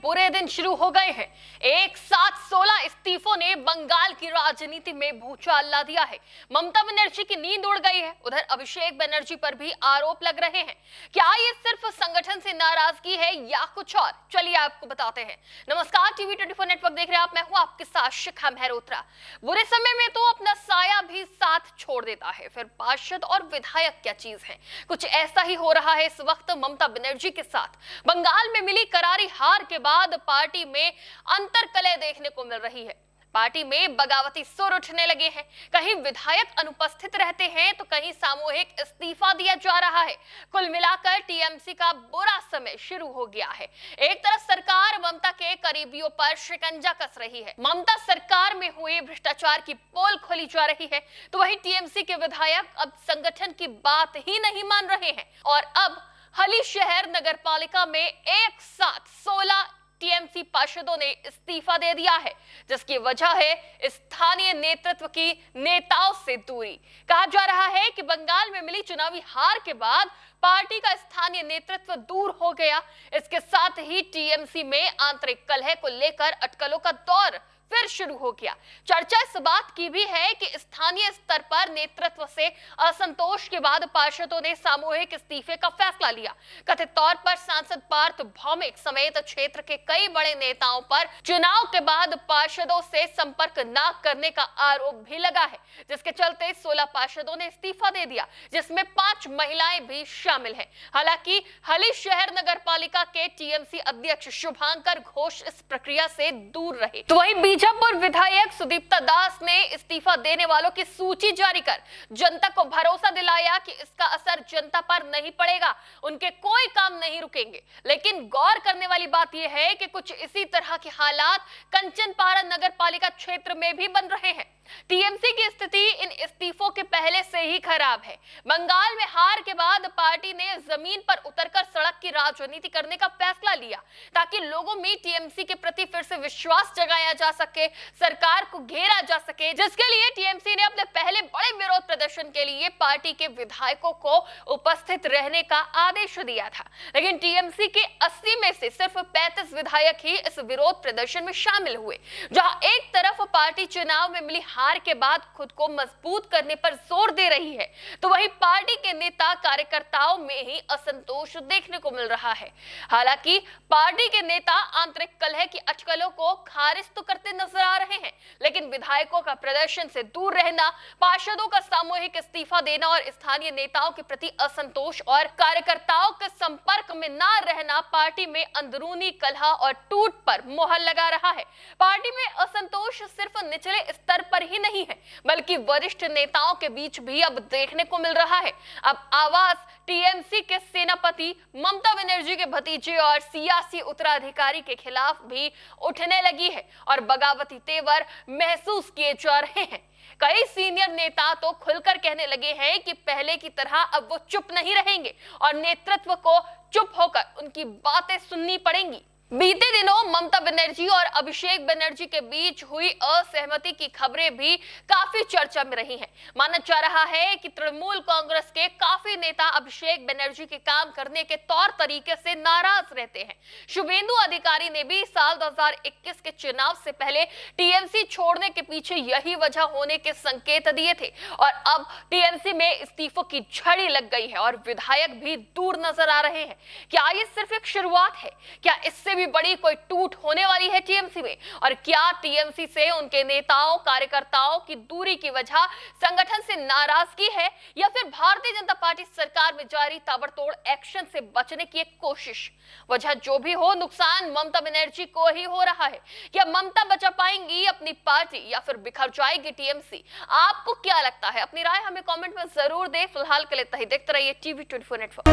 बुरे दिन शुरू हो गए हैं। एक साथ 16 इस्तीफों ने बंगाल की राजनीति में भूचाल ला दिया है। ममता बनर्जी की नींद उड़ गई है। उधर अभिषेक बनर्जी पर भी आरोप लग रहे हैं। क्या ये सिर्फ संगठन से नाराजगी है या कुछ और? चलिए आपको बताते हैं। नमस्कार, टीवी 24 नेटवर्क देख रहे हैं आप। मैं हूं आपके साथ शिखा मेहरोत्रा। बुरे समय में तो अपना साया भी साथ छोड़ देता है, फिर पार्षद और विधायक क्या चीज है। कुछ ऐसा ही हो रहा है इस वक्त ममता बनर्जी के साथ। बंगाल में मिली करारी हार के बाद पार्टी में अंतर्कलह देखने को मिल रही है। पार्टी में बगावती सुर उठने लगे हैं। कहीं विधायक अनुपस्थित रहते हैं तो कहीं सामूहिक इस्तीफा दिया जा रहा है। कुल मिलाकर टीएमसी का बुरा समय शुरू हो गया है। एक तरफ सरकार ममता के करीबियों पर शिकंजा कस रही है। ममता सरकार में हुए भ्रष्टाचार की पोल खोली जा रही है, तो वहीं टीएमसी के विधायक अब संगठन की बात ही नहीं मान रहे हैं। और अब हली शहर नगर पालिका में एक साथ 16 टीएमसी पार्षदों ने इस्तीफा दे दिया है, जिसकी वजह है स्थानीय नेतृत्व की नेताओं से दूरी। कहा जा रहा है कि बंगाल में मिली चुनावी हार के बाद पार्टी का स्थानीय नेतृत्व दूर हो गया। इसके साथ ही टीएमसी में आंतरिक कलह को लेकर अटकलों का दौर फिर शुरू हो गया। चर्चा इस बात की भी है कि स्थानीय स्तर पर नेतृत्व से असंतोष के बाद पार्षदों ने सामूहिक इस्तीफे का फैसला लिया। कथित तौर पर सांसद पार्थ भौमिक समेत क्षेत्र के कई बड़े नेताओं पर चुनाव के बाद पार्षदों से संपर्क न करने का आरोप भी लगा है, जिसके चलते 16 पार्षदों ने इस्तीफा दे दिया, जिसमें 5 महिलाएं भी शामिल हैं। हालांकि हली शहर नगर पालिका के टीएमसी अध्यक्ष शुभांकर घोष इस प्रक्रिया से दूर रहे। तो वहीं बीजापुर विधायक सुदीप्ता दास ने इस्तीफा देने वालों की सूची जारी कर जनता को भरोसा दिलाया कि इसका असर जनता पर नहीं पड़ेगा, उनके कोई काम नहीं रुकेंगे। लेकिन गौर करने वाली बात यह है कि कुछ इसी तरह के हालात कंचनपारा नगर पालिका क्षेत्र में भी बन रहे हैं। टीएमसी की स्थिति इन इस्तीफों के पहले से ही खराब है। बंगाल में हार के बाद पार्टी ने जमीन पर उतरकर सड़क की राजनीति करने का फैसला लिया, ताकि लोगों में टीएमसी के प्रति फिर से विश्वास जगाया जा सके, सरकार को घेरा जा सके, जिसके लिए टीएमसी ने अपने पहले बड़े विरोध प्रदर्शन के लिए पार्टी के विधायकों को उपस्थित रहने का आदेश दिया था। लेकिन टीएमसी के 80 में से सिर्फ 35 विधायक ही इस विरोध प्रदर्शन में शामिल हुए। जहां एक तरफ पार्टी चुनाव में मिली हार के बाद खुद को मजबूत करने पर जोर दे रही है, तो वहीं पार्टी के नेता कार्यकर्ताओं में ही असंतोष देखने को मिल रहा है। हालांकि पार्टी के नेता आंतरिक कलह की अटकलों को खारिज तो करते नजर आ रहे हैं, लेकिन विधायकों का प्रदर्शन से दूर रहना, पार्षदों का सामूहिक इस्तीफा देना और स्थानीय नेताओं के प्रति असंतोष और कार्यकर्ताओं के संपर्क में न रहना पार्टी में अंदरूनी कलह और टूट पर मोहर लगा रहा है। पार्टी में असंतोष सिर्फ निचले स्तर पर ही नहीं है, बल्कि वरिष्ठ नेताओं के बीच भी अब देखने को मिल रहा है। अब आवाज टीएमसी के सेनापति ममता बनर्जी के भतीजे और सियासी उत्तराधिकारी के खिलाफ भी उठने लगी है और बगावती तेवर महसूस किए जा रहे हैं। कई सीनियर नेता तो खुलकर कहने लगे हैं कि पहले की तरह अब वो चुप नहीं रहेंगे और नेतृत्व को चुप होकर उनकी बातें सुननी पड़ेंगी। बीते दिनों ममता बनर्जी और अभिषेक बनर्जी के बीच हुई असहमति की खबरें भी काफी चर्चा में रही हैं। माना जा रहा है कि तृणमूल कांग्रेस के काफी नेता अभिषेक बनर्जी के काम करने के तौर तरीके से नाराज रहते हैं। शुभेंदु अधिकारी ने भी साल 2021 के चुनाव से पहले टीएमसी छोड़ने के पीछे यही वजह होने के संकेत दिए थे और अब टीएमसी में इस्तीफों की झड़ी लग गई है और विधायक भी दूर नजर आ रहे हैं। क्या ये सिर्फ एक शुरुआत है? क्या इससे भी बड़ी कोई टूट होने वाली है टीएमसी में? और क्या टीएमसी से उनके नेताओं कार्यकर्ताओं की दूरी की वजह संगठन से नाराजगी है या फिर भारतीय जनता पार्टी सरकार में जारी ताबड़तोड़ एक्शन से बचने की एक कोशिश? वजह जो भी हो, नुकसान ममता बनर्जी को ही हो रहा है। क्या ममता बचा पाएंगी अपनी पार्टी या फिर बिखर जाएगी टीएमसी? आपको क्या लगता है? अपनी राय हमें कमेंट में जरूर दें। फिलहाल के लिए देखते रहिए टीवी 24 नेटवर्क।